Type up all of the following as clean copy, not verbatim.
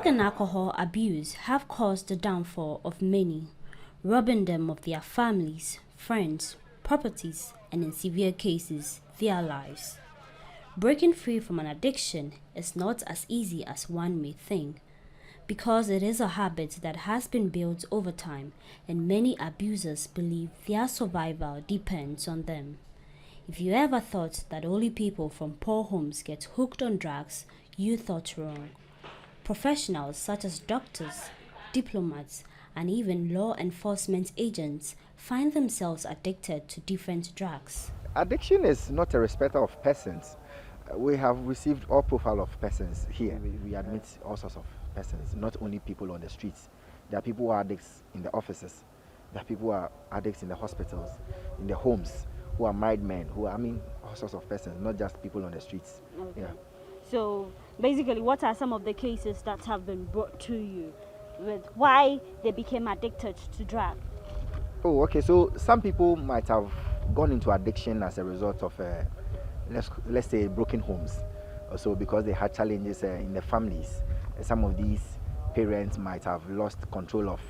Drug and alcohol abuse have caused the downfall of many, robbing them of their families, friends, properties, and in severe cases, their lives. Breaking free from an addiction is not as easy as one may think, because it is a habit that has been built over time, and many abusers believe their survival depends on them. If you ever thought that only people from poor homes get hooked on drugs, you thought wrong. Professionals such as doctors, diplomats, and even law enforcement agents find themselves addicted to different drugs. Addiction is not a respecter of persons. We have received all profile of persons here. We admit all sorts of persons, not only people on the streets. There are people who are addicts in the offices. There are people who are addicts in the hospitals, in the homes, who are married men, all sorts of persons, not just people on the streets. Okay. Yeah. So basically, what are some of the cases that have been brought to you with why they became addicted to drug? Oh, okay. So some people might have gone into addiction as a result of, let's say, broken homes. Also because they had challenges in the families. Some of these parents might have lost control of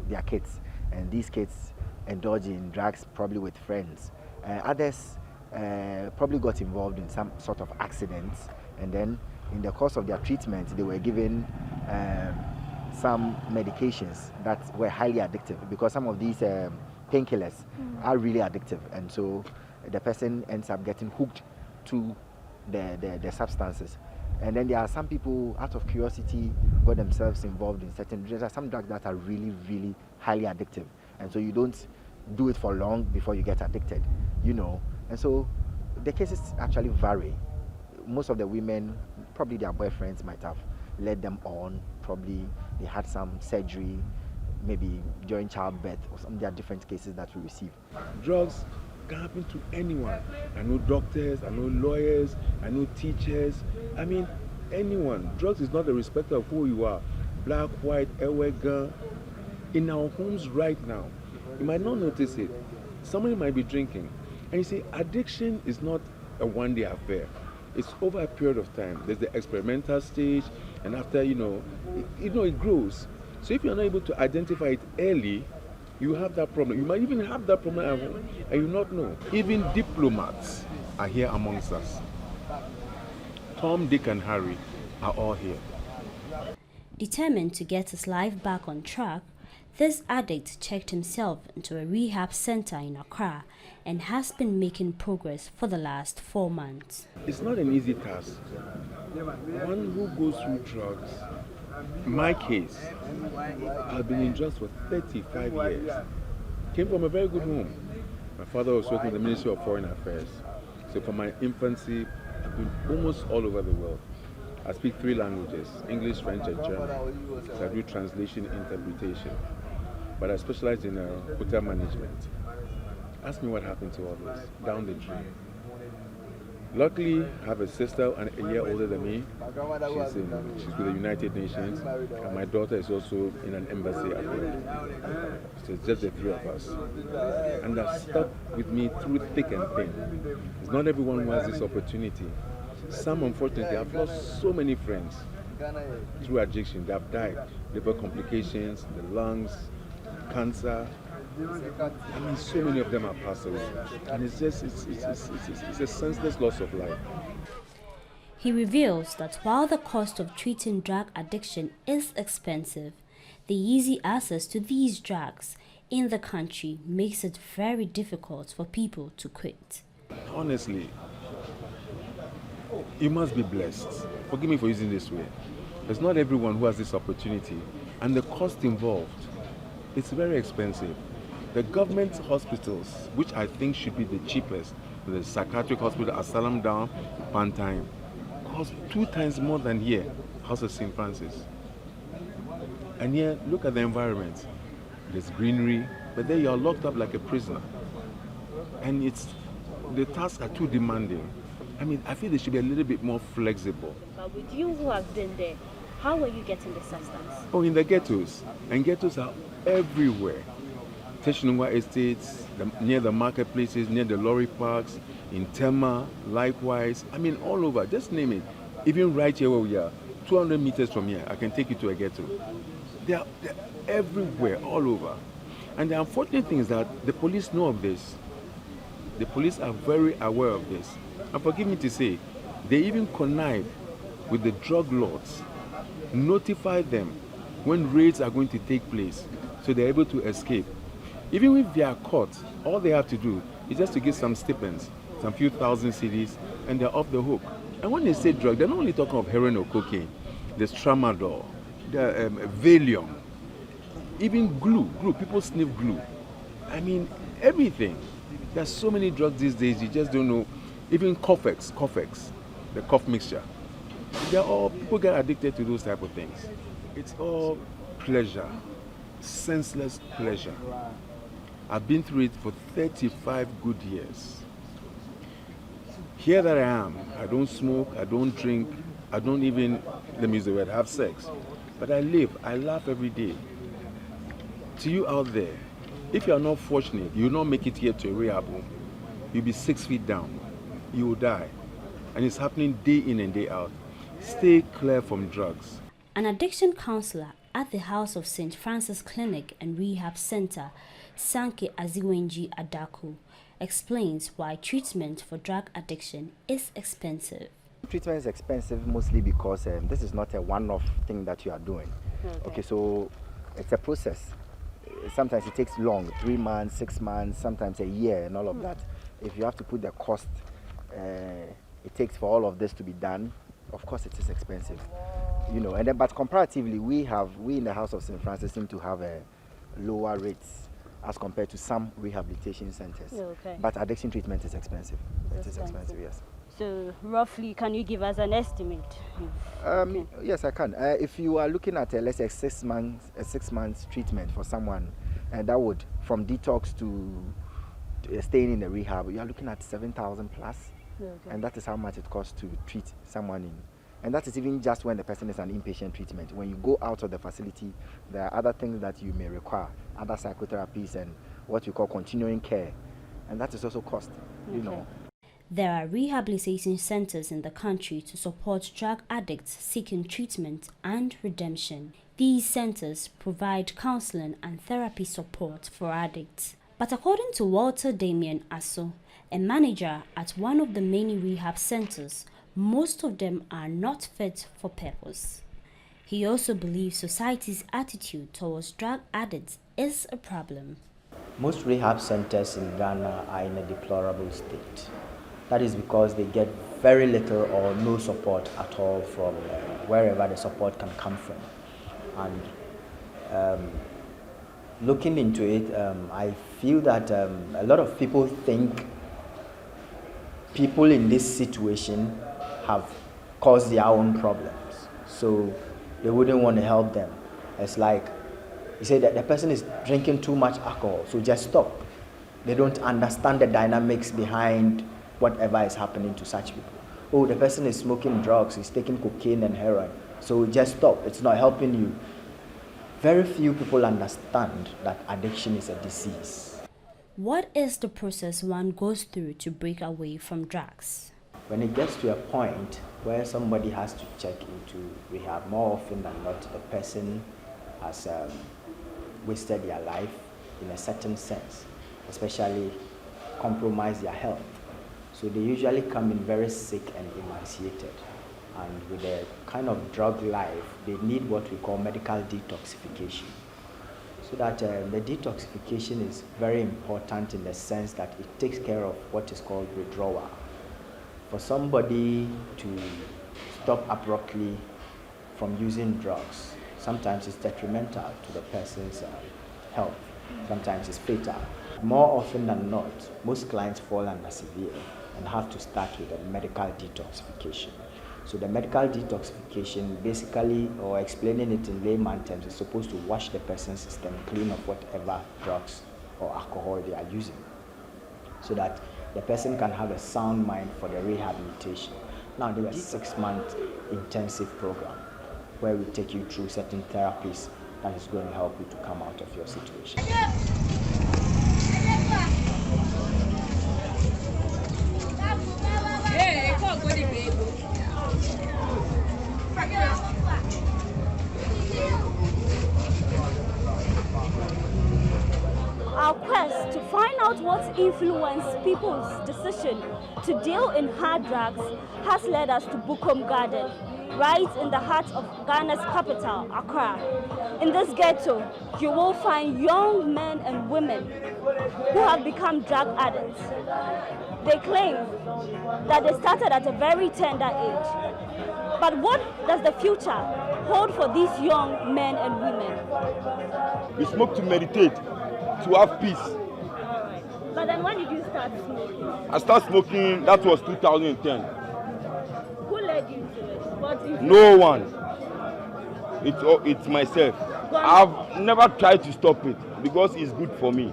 their kids, and these kids indulge in drugs probably with friends. Others probably got involved in some sort of accidents, and then in the course of their treatment they were given some medications that were highly addictive, because some of these painkillers are really addictive, and so the person ends up getting hooked to the substances. And then there are some people, out of curiosity, got themselves involved in certain drugs. There are some drugs that are really, really highly addictive, and so you don't do it for long before you get addicted, and so the cases actually vary. Most of the women, probably their boyfriends might have led them on, probably they had some surgery, maybe during childbirth, or some. There are different cases that we receive. Drugs can happen to anyone. I know doctors, I know lawyers, I know teachers. I mean, anyone. Drugs is not a respecter of who you are. Black, white, Ewega. In our homes right now, you might not notice it. Somebody might be drinking. And you see, addiction is not a one-day affair. It's over a period of time. There's the experimental stage, and after, it grows. So if you're not able to identify it early, you have that problem. You might even have that problem at home and you not know. Even diplomats are here amongst us. Tom, Dick, and Harry are all here. Determined to get his life back on track, this addict checked himself into a rehab center in Accra and has been making progress for the last 4 months. It's not an easy task. One who goes through drugs, in my case, I've been in drugs for 35 years. Came from a very good home. My father was working in the Ministry of Foreign Affairs. So from my infancy, I've been almost all over the world. I speak 3 languages, English, French, and German. So I do translation, interpretation. But I specialize in hotel management. Ask me what happened to all this, down the drain. Luckily, I have a sister a year older than me. She's with the United Nations, and my daughter is also in an embassy abroad. So it's just the 3 of us. And that's stuck with me through thick and thin. It's not everyone who has this opportunity. Some, unfortunately, have lost so many friends through addiction. They have died, liver complications, the lungs, cancer. I mean, so many of them are passed away, and it's a senseless loss of life. He reveals that while the cost of treating drug addiction is expensive, the easy access to these drugs in the country makes it very difficult for people to quit. Honestly, you must be blessed. Forgive me for using this way. There's not everyone who has this opportunity, and the cost involved, it's very expensive. The government hospitals, which I think should be the cheapest, the psychiatric hospital at Salam Down, Pantime, cost 2 times more than here, House of St. Francis. And here, look at the environment. There's greenery, but then you're locked up like a prisoner. And the tasks are too demanding. I mean, I feel they should be a little bit more flexible. But with you who have been there, how are you getting the substance? Oh, in the ghettos. And ghettos are everywhere. Teshnungwa estates, near the marketplaces, near the lorry parks, in Tema, likewise. I mean, all over, just name it. Even right here where we are, 200 meters from here, I can take you to a ghetto. They're everywhere, all over. And the unfortunate thing is that the police know of this. The police are very aware of this. And forgive me to say, they even connive with the drug lords, notify them when raids are going to take place so they're able to escape. Even if they are caught, all they have to do is just to get some stipends, some few thousand cedis, and they're off the hook. And when they say drug, they're not only talking of heroin or cocaine. There's tramadol, Valium, even glue. People sniff glue. I mean, everything. There's so many drugs these days, you just don't know. Even Cofex, the cough mixture. People get addicted to those type of things. It's all pleasure, senseless pleasure. I've been through it for 35 good years. Here that I am, I don't smoke, I don't drink, I don't even, let me use the word, have sex. But I live, I laugh every day. To you out there, if you are not fortunate, you will not make it here to a rehab home. You'll be 6 feet down. You will die. And it's happening day in and day out. Stay clear from drugs. An addiction counselor at the House of St. Francis Clinic and Rehab Center, Sanke Aziwenji Adaku, explains why treatment for drug addiction is expensive. Treatment is expensive mostly because this is not a one-off thing that you are doing. Okay, so it's a process. Sometimes it takes long, 3 months, 6 months, sometimes a year and all of that. If you have to put the cost it takes for all of this to be done, of course it is expensive. You know, and then, but comparatively, we in the House of St. Francis seem to have lower rates as compared to some rehabilitation centers. But addiction treatment is expensive. It is expensive, yes. So roughly, can you give us an estimate? Yes, I can. If you are looking at let's say 6 months treatment for someone, and that would, from detox to staying in the rehab, you are looking at 7,000 plus. And that is how much it costs to treat someone in. And that is even just when the person is an inpatient treatment. When you go out of the facility, there are other things that you may require, other psychotherapies and what you call continuing care. And that is also cost, you know. There are rehabilitation centers in the country to support drug addicts seeking treatment and redemption. These centers provide counseling and therapy support for addicts. But according to Walter Damien Asso, a manager at one of the many rehab centers, most of them are not fit for purpose. He also believes society's attitude towards drug addicts is a problem. Most rehab centers in Ghana are in a deplorable state. That is because they get very little or no support at all from wherever the support can come from. And looking into it, I feel that a lot of people think people in this situation have caused their own problems, so they wouldn't want to help them. It's like you say that the person is drinking too much alcohol, so just stop. They don't understand the dynamics behind whatever is happening to such people. Oh, the person is smoking drugs, he's taking cocaine and heroin, so just stop. It's not helping you. Very few people understand that addiction is a disease. What is the process one goes through to break away from drugs? When it gets to a point where somebody has to check into rehab, more often than not, the person has wasted their life in a certain sense, especially compromise their health. So they usually come in very sick and emaciated. And with a kind of drug life, they need what we call medical detoxification. So that the detoxification is very important in the sense that it takes care of what is called withdrawal. For somebody to stop abruptly from using drugs, sometimes it's detrimental to the person's health. Sometimes it's fatal. More often than not, most clients fall under severe and have to start with a medical detoxification. So the medical detoxification, basically, or explaining it in layman terms, is supposed to wash the person's system clean of whatever drugs or alcohol they are using, so that the person can have a sound mind for the rehabilitation. Now, there is a 6-month intensive program where we take you through certain therapies that is going to help you to come out of your situation. Hey, out what influenced people's decision to deal in hard drugs has led us to Bukom Garden, right in the heart of Ghana's capital, Accra. In this ghetto, you will find young men and women who have become drug addicts. They claim that they started at a very tender age. But what does the future hold for these young men and women? We smoke to meditate, to have peace. But then when did you start smoking? I started smoking, that was 2010. Who led you to it? What No one. It's myself. I've never tried to stop it because it's good for me.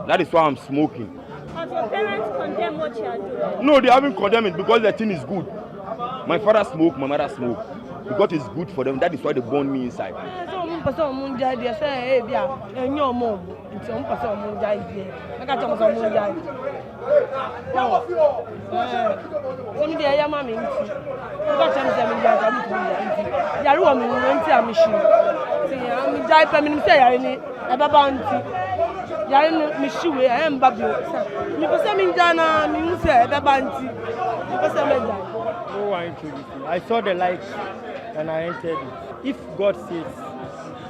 That is why I'm smoking. Have your parents condemned what you are doing? No, they haven't condemned it because the thing is good. My father smoked, my mother smoked. Because it's good for them, that is why they burn me inside. I saw the light and I entered it. If God says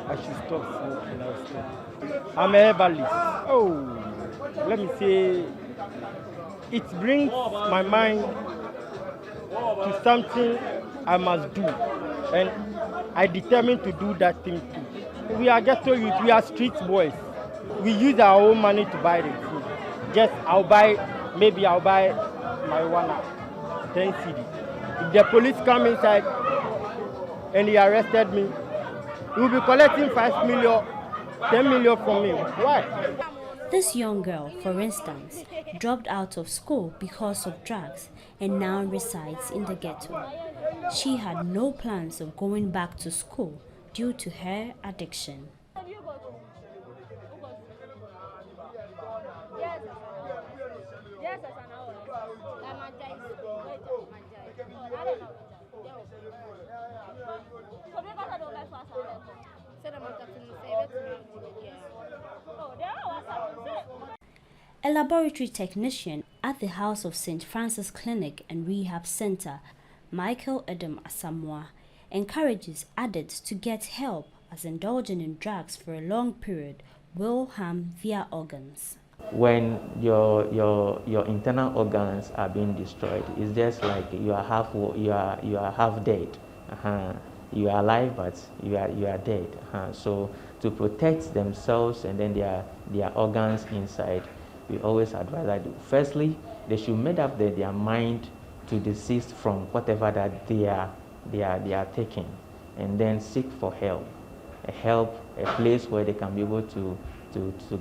I should stop smoking, I'll stop. I'm a herbalist. Oh, let me say, it brings my mind to something I must do, and I determined to do that thing too. We are ghetto youth, we are street boys. We use our own money to buy the food. I'll buy marijuana, 10 cedi. If the police come inside and he arrested me, he will be collecting 5 million, 10 million from me. Why? This young girl, for instance, dropped out of school because of drugs and now resides in the ghetto. She had no plans of going back to school due to her addiction. A laboratory technician at the House of St. Francis Clinic and Rehab Center, Michael Adam Asamoah, encourages addicts to get help as indulging in drugs for a long period will harm their organs. When your internal organs are being destroyed, it's just like you are half dead. You are alive, but you are dead. So to protect themselves and then their organs inside, we always advise that firstly they should make up their mind to desist from whatever that they are taking, and then seek for help, a place where they can be able to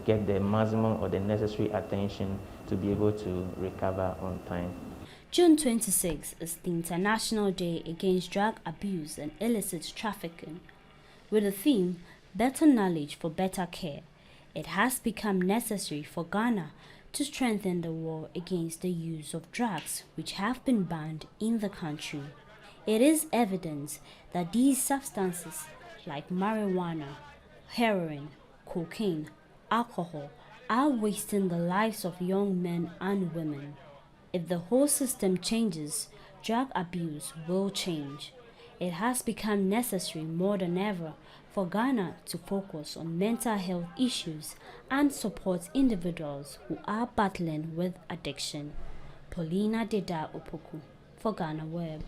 get the maximum or the necessary attention to be able to recover on time. June 26 is the International Day Against Drug Abuse and Illicit Trafficking. With the theme, Better Knowledge for Better Care, it has become necessary for Ghana to strengthen the war against the use of drugs which have been banned in the country. It is evident that these substances like marijuana, heroin, cocaine, alcohol are wasting the lives of young men and women. If the whole system changes, drug abuse will change. It has become necessary more than ever for Ghana to focus on mental health issues and support individuals who are battling with addiction. Paulina Deda Opoku for Ghana Web.